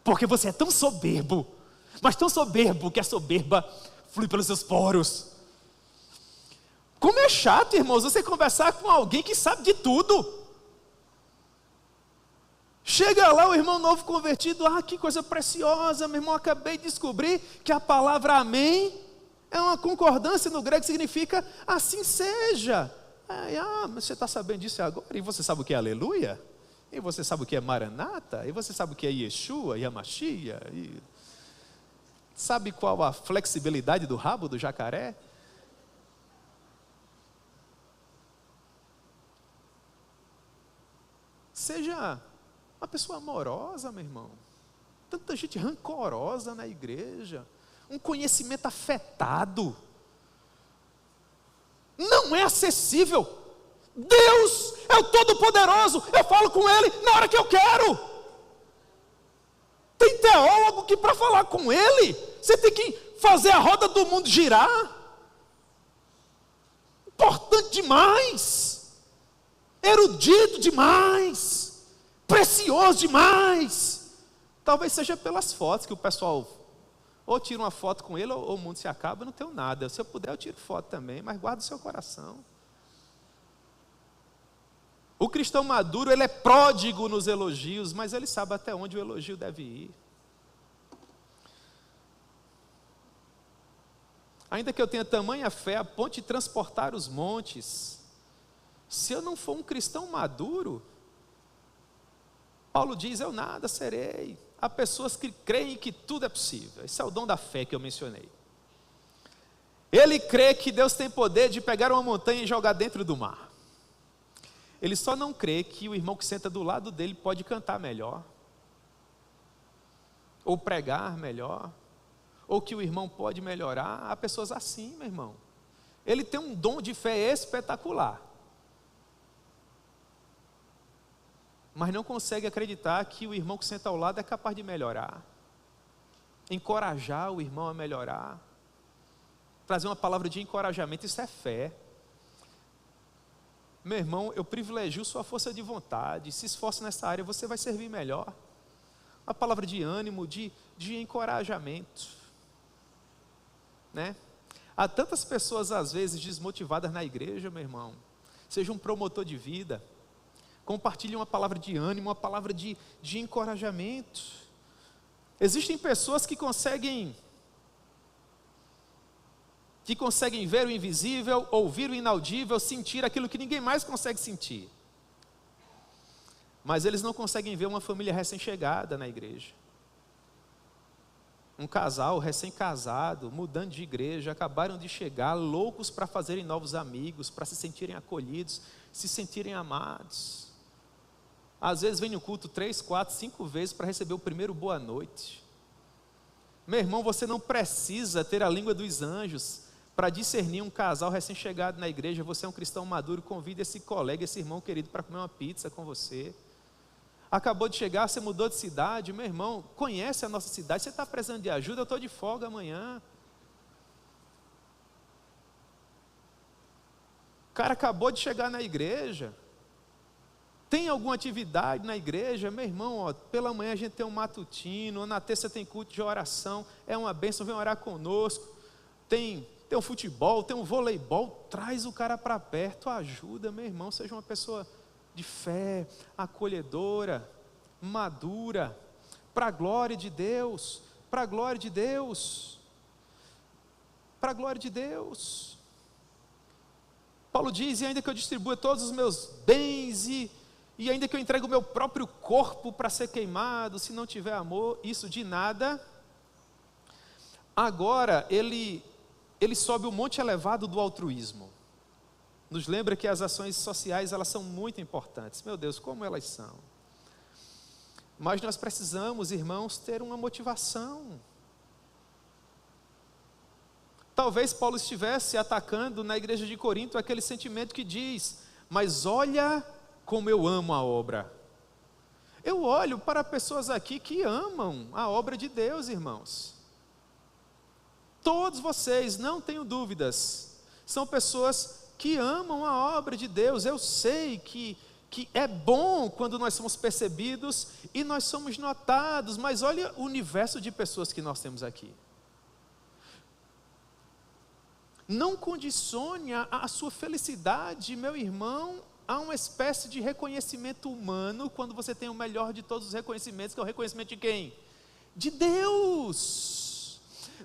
Porque você é tão soberbo, mas tão soberbo que a soberba flui pelos seus poros. Como é chato, irmãos, você conversar com alguém que sabe de tudo. Chega lá o irmão novo convertido, que coisa preciosa, meu irmão, acabei de descobrir que a palavra amém é uma concordância no grego que significa assim seja. Mas você está sabendo disso agora? E você sabe o que é aleluia? E você sabe o que é maranata? E você sabe o que é Yeshua, Yamashia? E sabe qual a flexibilidade do rabo do jacaré? Seja uma pessoa amorosa, meu irmão. Tanta gente rancorosa na igreja. Um conhecimento afetado. Não é acessível. Deus é o Todo-Poderoso. Eu falo com Ele na hora que eu quero. Tem teólogo que para falar com Ele, você tem que fazer a roda do mundo girar. Importante demais. Erudito demais. Precioso demais. Talvez seja pelas fotos que o pessoal ou tiro uma foto com ele, ou o mundo se acaba, eu não tenho nada. Se eu puder, eu tiro foto também, mas guarda o seu coração. O cristão maduro, ele é pródigo nos elogios, mas ele sabe até onde o elogio deve ir. Ainda que eu tenha tamanha fé a ponto de transportar os montes, se eu não for um cristão maduro, Paulo diz, eu nada serei. Há pessoas que creem que tudo é possível. Esse é o dom da fé que eu mencionei. Ele crê que Deus tem poder de pegar uma montanha e jogar dentro do mar. Ele só não crê que o irmão que senta do lado dele pode cantar melhor, ou pregar melhor, ou que o irmão pode melhorar. Há pessoas assim, meu irmão. Ele tem um dom de fé espetacular, mas não consegue acreditar que o irmão que senta ao lado é capaz de melhorar, encorajar o irmão a melhorar, trazer uma palavra de encorajamento. Isso é fé. Meu irmão, eu privilegio sua força de vontade, se esforce nessa área, você vai servir melhor. Uma palavra de ânimo, de encorajamento, né? Há tantas pessoas às vezes desmotivadas na igreja, meu irmão. Seja um promotor de vida, compartilhe uma palavra de ânimo, uma palavra de encorajamento. Existem pessoas que conseguem ver o invisível, ouvir o inaudível, sentir aquilo que ninguém mais consegue sentir. Mas eles não conseguem ver uma família recém-chegada na igreja. Um casal recém-casado, mudando de igreja, acabaram de chegar, loucos para fazerem novos amigos, para se sentirem acolhidos, se sentirem amados. Às vezes vem no culto 3, 4, 5 vezes para receber o primeiro boa noite. Meu irmão, você não precisa ter a língua dos anjos para discernir um casal recém-chegado na igreja. Você é um cristão maduro, convide esse colega, esse irmão querido para comer uma pizza com você. Acabou de chegar, você mudou de cidade, meu irmão, conhece a nossa cidade, você está precisando de ajuda, eu estou de folga amanhã. O cara acabou de chegar na igreja, tem alguma atividade na igreja, meu irmão, ó, pela manhã a gente tem um matutino, na terça tem culto de oração, é uma bênção, vem orar conosco, tem um futebol, tem um voleibol, traz o cara para perto, ajuda, meu irmão, seja uma pessoa de fé, acolhedora, madura, para a glória de Deus, para a glória de Deus, para a glória de Deus. Paulo diz, e ainda que eu distribua todos os meus bens, e ainda que eu entregue o meu próprio corpo para ser queimado, se não tiver amor, isso de nada. Agora, ele sobe o monte elevado do altruísmo. Nos lembra que as ações sociais, elas são muito importantes. Meu Deus, como elas são. Mas nós precisamos, irmãos, ter uma motivação. Talvez Paulo estivesse atacando na igreja de Corinto aquele sentimento que diz, mas olha como eu amo a obra. Eu olho para pessoas aqui que amam a obra de Deus, irmãos. Todos vocês, não tenho dúvidas, são pessoas que amam a obra de Deus. Eu sei que é bom quando nós somos percebidos e nós somos notados, mas olha o universo de pessoas que nós temos aqui. Não condicione a sua felicidade, meu irmão, a uma espécie de reconhecimento humano, quando você tem o melhor de todos os reconhecimentos, que é o reconhecimento de quem? De Deus.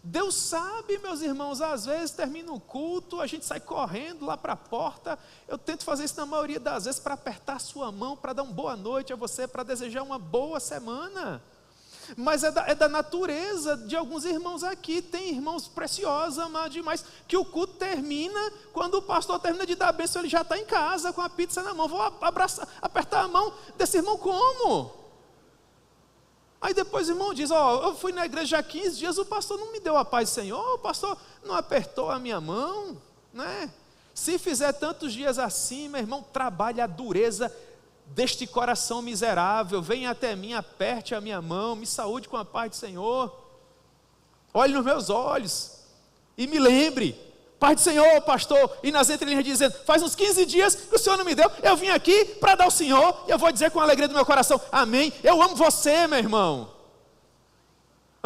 Deus sabe, meus irmãos, às vezes termina o culto, a gente sai correndo lá para a porta. Eu tento fazer isso na maioria das vezes para apertar a sua mão, para dar uma boa noite a você, para desejar uma boa semana. Mas é da natureza de alguns irmãos aqui. Tem irmãos preciosos, amados demais, que o culto termina, quando o pastor termina de dar a bênção, ele já está em casa com a pizza na mão. Vou apertar a mão desse irmão como? Aí depois o irmão diz, eu fui na igreja há 15 dias, o pastor não me deu a paz do Senhor, o pastor não apertou a minha mão, né? Se fizer tantos dias assim, meu irmão, trabalhe a dureza deste coração miserável, venha até mim, aperte a minha mão, me saúde com a paz do Senhor, olhe nos meus olhos, e me lembre, paz do Senhor, pastor, e nas entrelinhas dizendo, faz uns 15 dias que o Senhor não me deu, eu vim aqui para dar ao Senhor, e eu vou dizer com a alegria do meu coração, amém, eu amo você, meu irmão.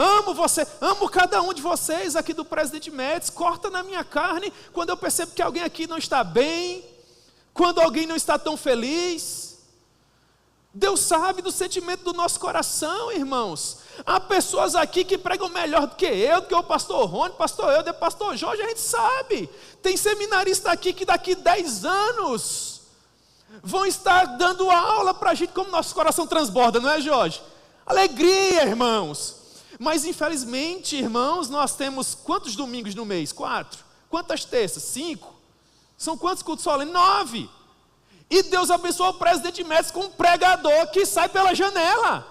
Amo você, amo cada um de vocês aqui do Presidente Médici. Corta na minha carne quando eu percebo que alguém aqui não está bem, quando alguém não está tão feliz. Deus sabe do sentimento do nosso coração, irmãos. Há pessoas aqui que pregam melhor do que eu, do que o pastor Rony, pastor Euder, pastor Jorge, a gente sabe. Tem seminarista aqui que daqui 10 anos vão estar dando aula para a gente, como nosso coração transborda, não é, Jorge? Alegria, irmãos. Mas infelizmente, irmãos, nós temos quantos domingos no mês? 4. Quantas terças? 5. São quantos cultos solenes? 9. E Deus abençoou o Presidente Médici com um pregador que sai pela janela.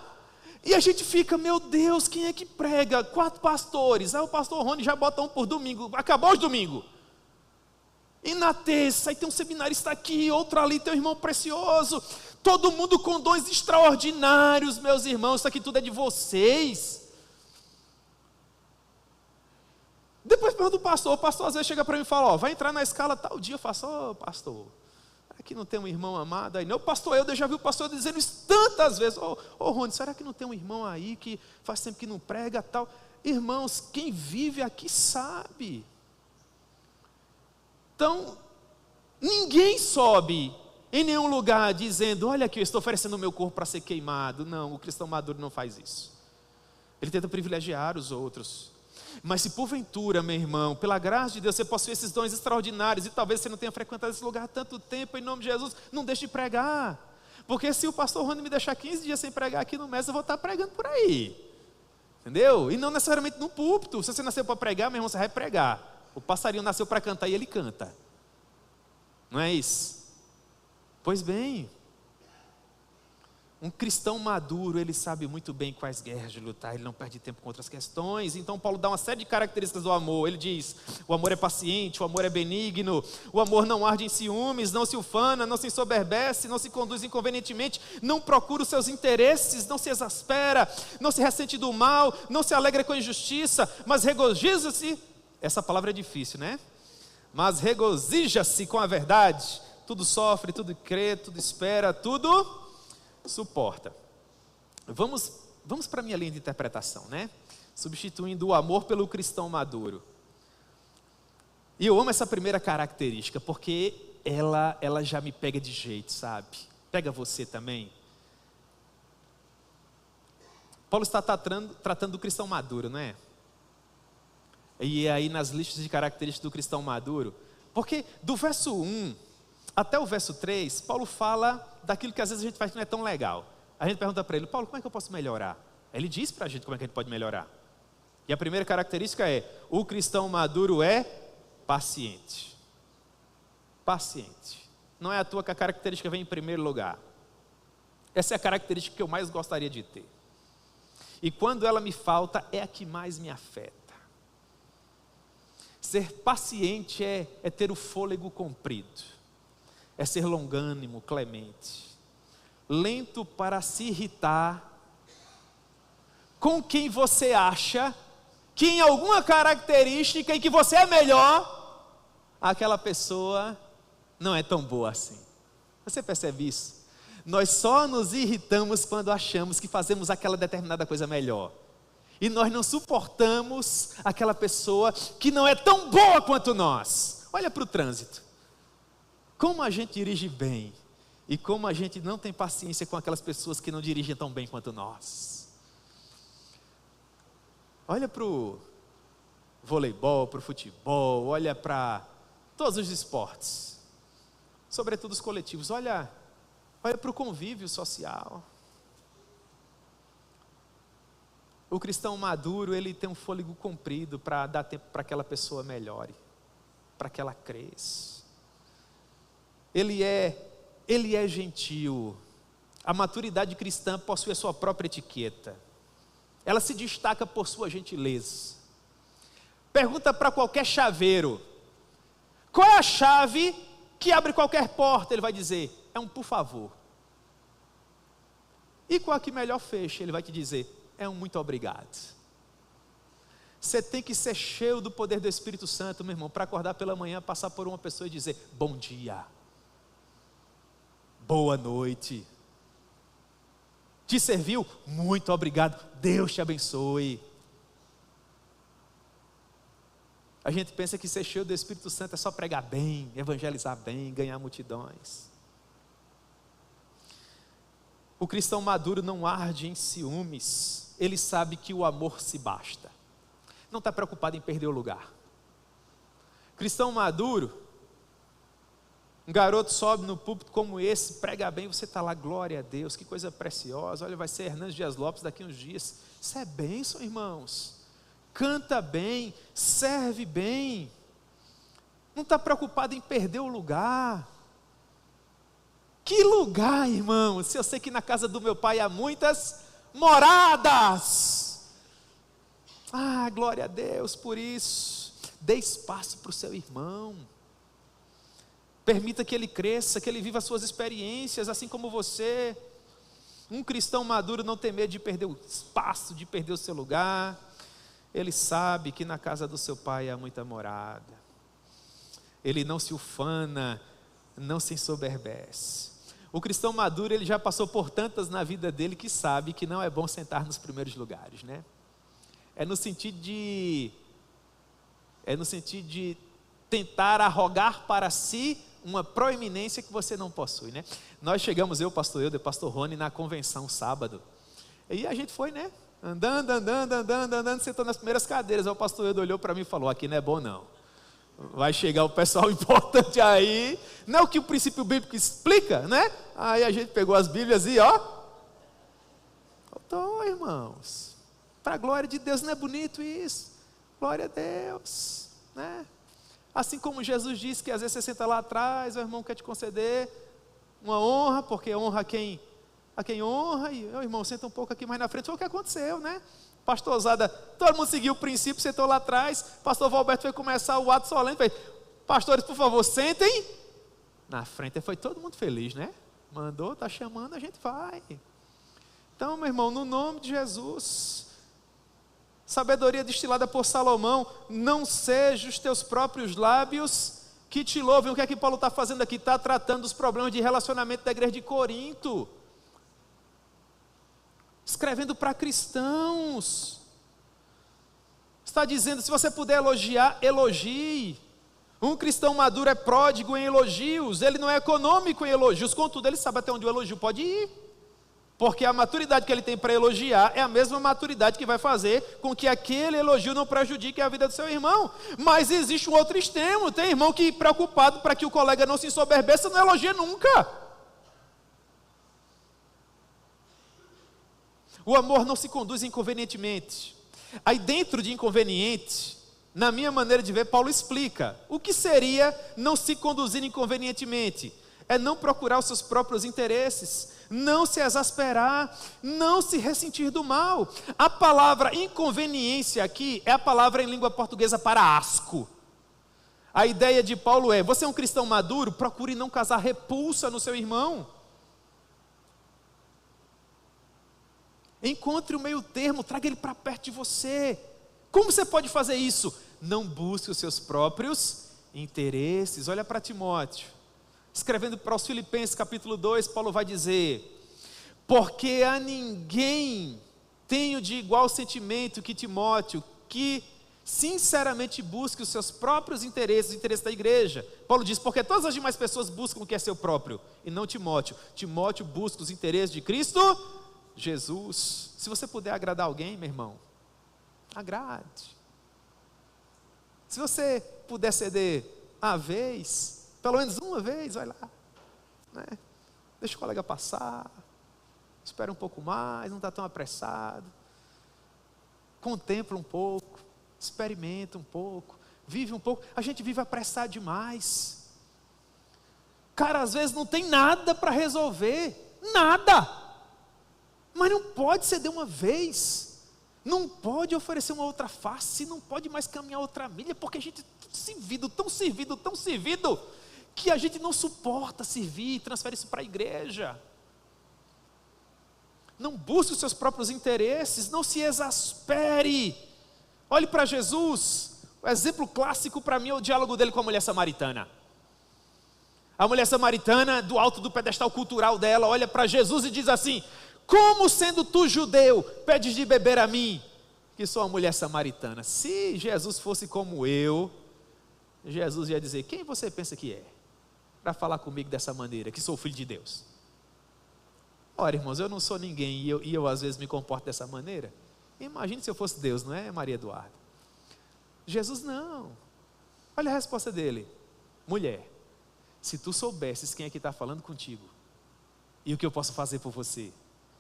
E a gente fica, meu Deus, quem é que prega? 4 pastores. Aí o pastor Rony já bota um por domingo. Acabou os domingos. E na terça, aí tem um seminarista aqui, outro ali, tem um irmão precioso. Todo mundo com dons extraordinários, meus irmãos. Isso aqui tudo é de vocês. Depois pergunta o pastor às vezes chega para mim e fala, vai entrar na escala tal dia. Eu faço, pastor, aqui não tem um irmão amado aí? Não, pastor, eu já vi o pastor dizendo isso tantas vezes. Rony, será que não tem um irmão aí que faz tempo que não prega tal? Irmãos, quem vive aqui sabe. Então, ninguém sobe em nenhum lugar dizendo, olha aqui, eu estou oferecendo o meu corpo para ser queimado. Não, o cristão maduro não faz isso. Ele tenta privilegiar os outros. Mas se porventura, meu irmão, pela graça de Deus, você possui esses dons extraordinários e talvez você não tenha frequentado esse lugar há tanto tempo, em nome de Jesus, não deixe de pregar. Porque se o pastor Rony me deixar 15 dias sem pregar aqui no mês, eu vou estar pregando por aí. Entendeu? E não necessariamente no púlpito. Se você nasceu para pregar, meu irmão, você vai pregar. O passarinho nasceu para cantar e ele canta. Não é isso? Pois bem, um cristão maduro, ele sabe muito bem quais guerras de lutar, ele não perde tempo com outras questões. Então Paulo dá uma série de características do amor. Ele diz, o amor é paciente, o amor é benigno, o amor não arde em ciúmes, não se ufana, não se ensoberbece, não se conduz inconvenientemente, não procura os seus interesses, não se exaspera, não se ressente do mal, não se alegra com a injustiça, mas regozija-se, essa palavra é difícil, né? Mas regozija-se com a verdade, tudo sofre, tudo crê, tudo espera, tudo suporta. Vamos para a minha linha de interpretação, né? Substituindo o amor pelo cristão maduro. E eu amo essa primeira característica, porque ela já me pega de jeito, sabe? Pega você também. Paulo está tratando do cristão maduro, não é? E aí nas listas de características do cristão maduro, porque do verso 1 até o verso 3, Paulo fala daquilo que às vezes a gente faz que não é tão legal. A gente pergunta para ele, Paulo, como é que eu posso melhorar? Ele diz para a gente como é que a gente pode melhorar. E a primeira característica é, o cristão maduro é paciente. Paciente. Não é à toa que a característica vem em primeiro lugar. Essa é a característica que eu mais gostaria de ter. E quando ela me falta, é a que mais me afeta. Ser paciente é ter o fôlego comprido. É ser longânimo, clemente, lento para se irritar com quem você acha que em alguma característica em que você é melhor, aquela pessoa não é tão boa assim. Você percebe isso? Nós só nos irritamos quando achamos que fazemos aquela determinada coisa melhor. E nós não suportamos aquela pessoa que não é tão boa quanto nós. Olha para o trânsito. Como a gente dirige bem e como a gente não tem paciência com aquelas pessoas que não dirigem tão bem quanto nós. Olha para o voleibol, para o futebol, olha para todos os esportes, sobretudo os coletivos. Olha para o convívio social. O cristão maduro, ele tem um fôlego comprido para dar tempo para que aquela pessoa melhore, para que ela cresça. Ele é gentil. A maturidade cristã possui a sua própria etiqueta. Ela se destaca por sua gentileza. Pergunta para qualquer chaveiro, qual é a chave que abre qualquer porta? Ele vai dizer, é um por favor. E qual a que melhor fecha? Ele vai te dizer, é um muito obrigado. Você tem que ser cheio do poder do Espírito Santo, meu irmão, para acordar pela manhã, passar por uma pessoa e dizer, bom dia. Boa noite. Te serviu? Muito obrigado. Deus te abençoe. A gente pensa que ser cheio do Espírito Santo é só pregar bem, evangelizar bem, ganhar multidões. O cristão maduro não arde em ciúmes, ele sabe que o amor se basta. Não está preocupado em perder o lugar. Cristão maduro, um garoto sobe no púlpito como esse, prega bem, você está lá, glória a Deus, que coisa preciosa, olha, vai ser Hernandes Dias Lopes daqui uns dias. Isso é bênção, irmãos. Canta bem, serve bem, não está preocupado em perder o lugar. Que lugar, irmãos? Se eu sei que na casa do meu pai há muitas moradas. Ah, glória a Deus por isso. Dê espaço para o seu irmão. Permita que ele cresça, que ele viva as suas experiências, assim como você. Um cristão maduro não tem medo de perder o espaço, de perder o seu lugar. Ele sabe que na casa do seu pai há muita morada. Ele não se ufana, não se ensoberbece. O cristão maduro, ele já passou por tantas na vida dele que sabe que não é bom sentar nos primeiros lugares, né? É no sentido de tentar arrogar para si uma proeminência que você não possui, né? Nós chegamos, eu, pastor Eudo e pastor Rony, na convenção sábado. E a gente foi, né? Andando, sentou nas primeiras cadeiras. Aí o pastor Eudo olhou para mim e falou: aqui não é bom não. Vai chegar o pessoal importante aí. Não é o que o princípio bíblico explica, né? Aí a gente pegou as Bíblias e faltou, irmãos. Para a glória de Deus, não é bonito isso? Glória a Deus, né? Assim como Jesus disse que às vezes você senta lá atrás, o irmão quer te conceder uma honra, porque honra a quem honra, e o irmão senta um pouco aqui mais na frente. Foi o que aconteceu, né? Pastorzada, todo mundo seguiu o princípio, sentou lá atrás. Pastor Valberto foi começar o ato solene, fez: pastores, por favor, sentem na frente. Foi todo mundo feliz, né? Mandou, está chamando, a gente vai. Então, meu irmão, no nome de Jesus, sabedoria destilada por Salomão, não seja os teus próprios lábios que te louvem. O que é que Paulo está fazendo aqui? Está tratando dos problemas de relacionamento da igreja de Corinto, escrevendo para cristãos. Está dizendo: se você puder elogiar, elogie. Um cristão maduro é pródigo em elogios, ele não é econômico em elogios, contudo ele sabe até onde o elogio pode ir, porque a maturidade que ele tem para elogiar é a mesma maturidade que vai fazer com que aquele elogio não prejudique a vida do seu irmão. Mas existe um outro extremo, tem irmão que, preocupado para que o colega não se ensoberbeça, não elogia nunca. O amor não se conduz inconvenientemente. Aí dentro de inconveniente, na minha maneira de ver, Paulo explica o que seria não se conduzir inconvenientemente. É não procurar os seus próprios interesses, não se exasperar, não se ressentir do mal. A palavra inconveniência aqui é a palavra em língua portuguesa para asco. A ideia de Paulo é: você é um cristão maduro, procure não causar repulsa no seu irmão. Encontre o meio termo, traga ele para perto de você. Como você pode fazer isso? Não busque os seus próprios interesses. Olha para Timóteo, escrevendo para os Filipenses capítulo 2, Paulo vai dizer: porque a ninguém tenho de igual sentimento que Timóteo, que sinceramente busque os seus próprios interesses, os interesses da igreja. Paulo diz: porque todas as demais pessoas buscam o que é seu próprio, e não Timóteo. Timóteo busca os interesses de Cristo Jesus. Se você puder agradar alguém, meu irmão, agrade. Se você puder ceder a vez, pelo menos uma vez, vai lá, né? Deixa o colega passar, espera um pouco mais, não está tão apressado, contempla um pouco, experimenta um pouco, vive um pouco. A gente vive apressado demais. Cara, às vezes não tem nada para resolver, nada. Mas não pode ceder uma vez, não pode oferecer uma outra face, não pode mais caminhar outra milha, porque a gente é tão servido, que a gente não suporta servir e transfere isso para a igreja. Não busque os seus próprios interesses, não se exaspere. Olhe para Jesus, o exemplo clássico para mim é o diálogo dele com a mulher samaritana. A mulher samaritana, do alto do pedestal cultural dela, olha para Jesus e diz assim: como sendo tu judeu, pedes de beber a mim, que sou uma mulher samaritana. Se Jesus fosse como eu, Jesus ia dizer: quem você pensa que é? Para falar comigo dessa maneira, que sou filho de Deus. Ora, irmãos, eu não sou ninguém e eu às vezes me comporto dessa maneira. Imagine se eu fosse Deus, não é, Maria Eduarda? Jesus não. Olha a resposta dele: mulher, se tu soubesses quem é que está falando contigo e o que eu posso fazer por você,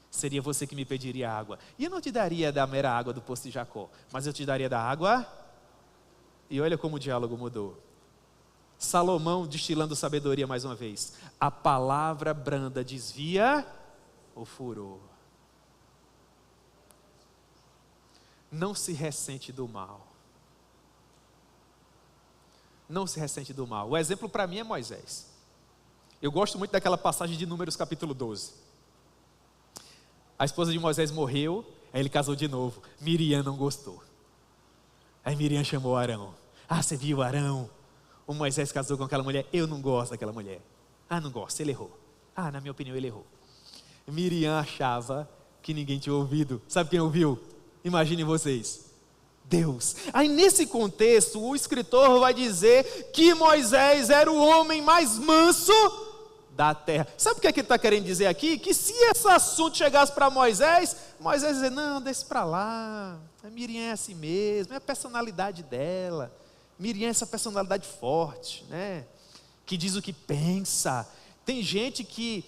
seria você que me pediria água. E eu não te daria da mera água do poço de Jacó, mas eu te daria da água. E olha como o diálogo mudou. Salomão destilando sabedoria mais uma vez: a palavra branda desvia o furor. Não se ressente do mal. Não se ressente do mal. O exemplo para mim é Moisés. Eu gosto muito daquela passagem de Números capítulo 12. A esposa de Moisés morreu, aí ele casou de novo. Miriam não gostou. Aí Miriam chamou Arão. Ah, você viu Arão? O Moisés casou com aquela mulher. Eu não gosto daquela mulher. Ah, não gosto, ele errou. Ah, na minha opinião ele errou. Miriam achava que ninguém tinha ouvido. Sabe quem ouviu? Imaginem vocês: Deus. Aí nesse contexto, o escritor vai dizer que Moisés era o homem mais manso da terra. Sabe o que ele está querendo dizer aqui? Que se esse assunto chegasse para Moisés, Moisés ia dizer: não, deixa para lá. A Miriam é assim mesmo, é a personalidade dela. Miriam é essa personalidade forte, né? Que diz o que pensa. Tem gente que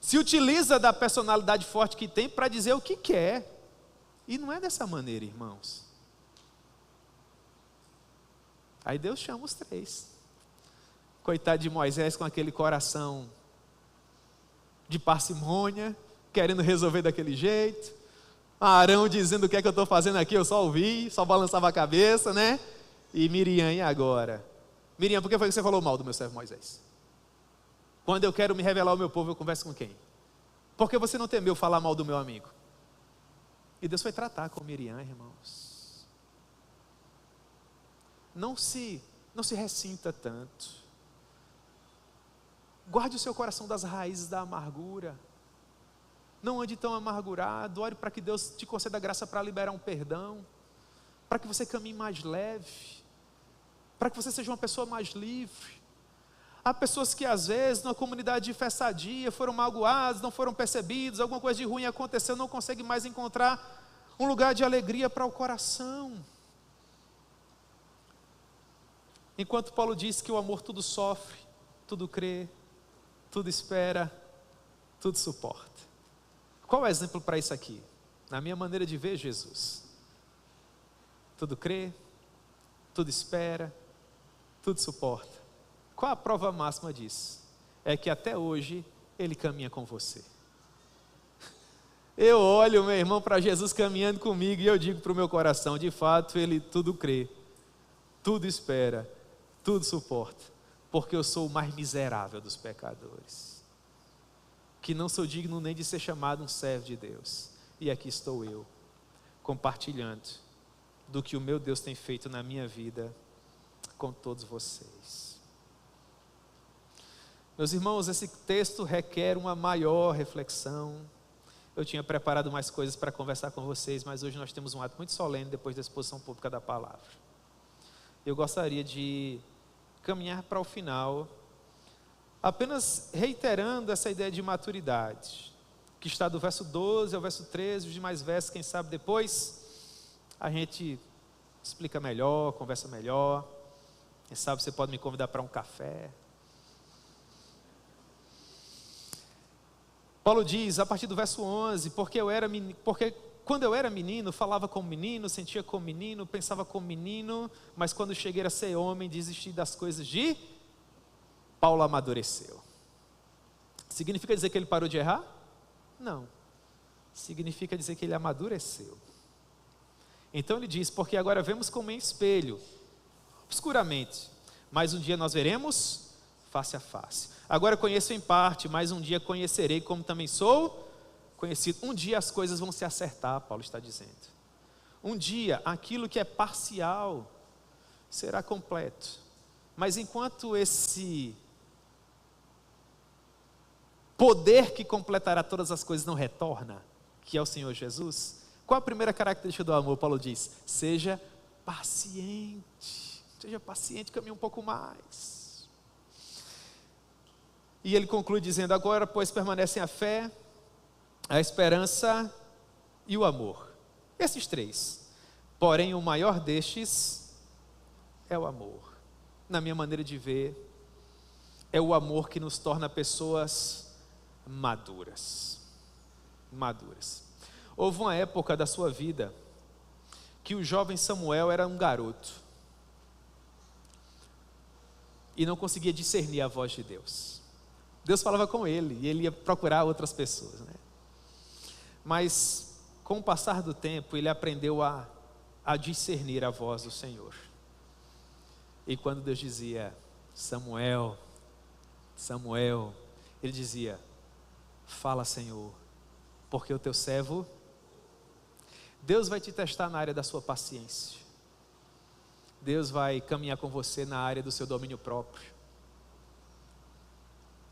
se utiliza da personalidade forte que tem para dizer o que quer. E não é dessa maneira, irmãos. Aí Deus chama os três. Coitado de Moisés com aquele coração de parcimônia, querendo resolver daquele jeito. Arão dizendo: o que é que eu estou fazendo aqui? Eu só ouvi, só balançava a cabeça, né? E Miriam: e agora? Miriam, por que foi que você falou mal do meu servo Moisés? Quando eu quero me revelar ao meu povo, eu converso com quem? Por que você não temeu falar mal do meu amigo? E Deus foi tratar com Miriam, irmãos. Não se ressinta tanto. Guarde o seu coração das raízes da amargura. Não ande tão amargurado. Ore para que Deus te conceda graça para liberar um perdão, para que você caminhe mais leve, para que você seja uma pessoa mais livre. Há pessoas que às vezes na comunidade de fé sadia foram magoados, não foram percebidos, alguma coisa de ruim aconteceu, não conseguem mais encontrar um lugar de alegria para o coração. Enquanto Paulo diz que o amor tudo sofre, tudo crê, tudo espera, tudo suporta. Qual é o exemplo para isso aqui? Na minha maneira de ver Jesus: tudo crê, tudo espera, tudo suporta. Qual a prova máxima disso? É que até hoje Ele caminha com você. Eu olho, meu irmão, para Jesus caminhando comigo e eu digo para o meu coração: de fato Ele tudo crê, tudo espera, tudo suporta, porque eu sou o mais miserável dos pecadores, que não sou digno nem de ser chamado um servo de Deus. E aqui estou eu, compartilhando do que o meu Deus tem feito na minha vida com todos vocês. Meus irmãos, esse texto requer uma maior reflexão. Eu tinha preparado mais coisas para conversar com vocês, mas hoje nós temos um ato muito solene depois da exposição pública da palavra. Eu gostaria de caminhar para o final, apenas reiterando essa ideia de maturidade, que está do verso 12 ao verso 13, os demais versos, quem sabe depois a gente explica melhor, conversa melhor. Quem sabe você pode me convidar para um café. Paulo diz, a partir do verso 11, porque quando eu era menino, falava como menino, sentia como menino, pensava como menino, mas quando cheguei a ser homem, desisti das coisas de... Paulo amadureceu. Significa dizer que ele parou de errar? Não. Significa dizer que ele amadureceu. Então ele diz, porque agora vemos como em espelho, obscuramente, mas um dia nós veremos face a face. Agora conheço em parte, mas um dia conhecerei como também sou conhecido. Um dia as coisas vão se acertar, Paulo está dizendo. Um dia aquilo que é parcial será completo. Mas enquanto esse poder que completará todas as coisas não retorna, que é o Senhor Jesus, Qual a primeira característica do amor? Paulo diz: seja paciente. Seja paciente, caminhe um pouco mais. E ele conclui dizendo: agora, pois, permanecem a fé, a esperança e o amor. Esses três. Porém, o maior destes é o amor. Na minha maneira de ver, é o amor que nos torna pessoas maduras. Maduras. Houve uma época da sua vida que o jovem Samuel era um garoto e não conseguia discernir a voz de Deus. Deus falava com ele e ele ia procurar outras pessoas, né? Mas com o passar do tempo ele aprendeu a discernir a voz do Senhor. E quando Deus dizia: Samuel, Samuel, ele dizia: fala, Senhor, porque o teu servo. Deus vai te testar na área da sua paciência. Deus vai caminhar com você na área do seu domínio próprio.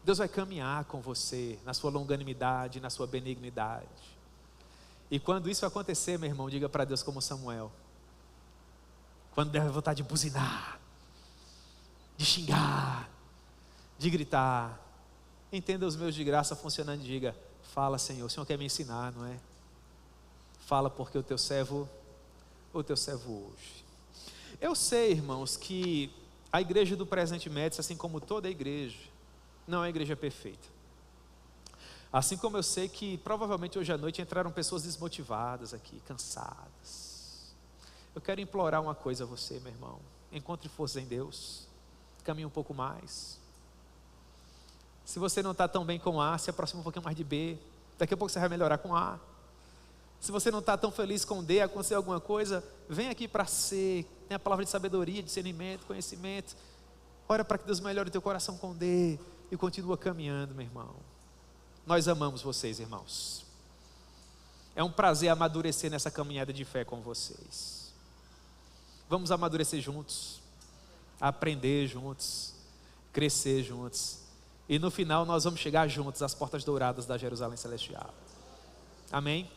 Deus vai caminhar com você na sua longanimidade, na sua benignidade. E quando isso acontecer, meu irmão, diga para Deus como Samuel. Quando der vontade de buzinar, de xingar, de gritar, entenda os meus de graça funcionando e diga: fala, Senhor, o Senhor quer me ensinar, não é? Fala, porque o teu servo hoje. Eu sei, irmãos, que a igreja do Presente Médici, assim como toda a igreja, não é uma igreja perfeita. Assim como eu sei que provavelmente hoje à noite entraram pessoas desmotivadas aqui, cansadas. Eu quero implorar uma coisa a você, meu irmão: encontre força em Deus, caminhe um pouco mais. Se você não está tão bem com A, se aproxima um pouquinho mais de B. Daqui a pouco você vai melhorar com A. Se você não está tão feliz com D, acontecer alguma coisa, vem aqui para C. Tem a palavra de sabedoria, discernimento, conhecimento. Ora para que Deus melhore o teu coração com D. E continua caminhando, meu irmão. Nós amamos vocês, irmãos. É um prazer amadurecer nessa caminhada de fé com vocês. Vamos amadurecer juntos, aprender juntos, crescer juntos. E no final nós vamos chegar juntos às portas douradas da Jerusalém Celestial. Amém?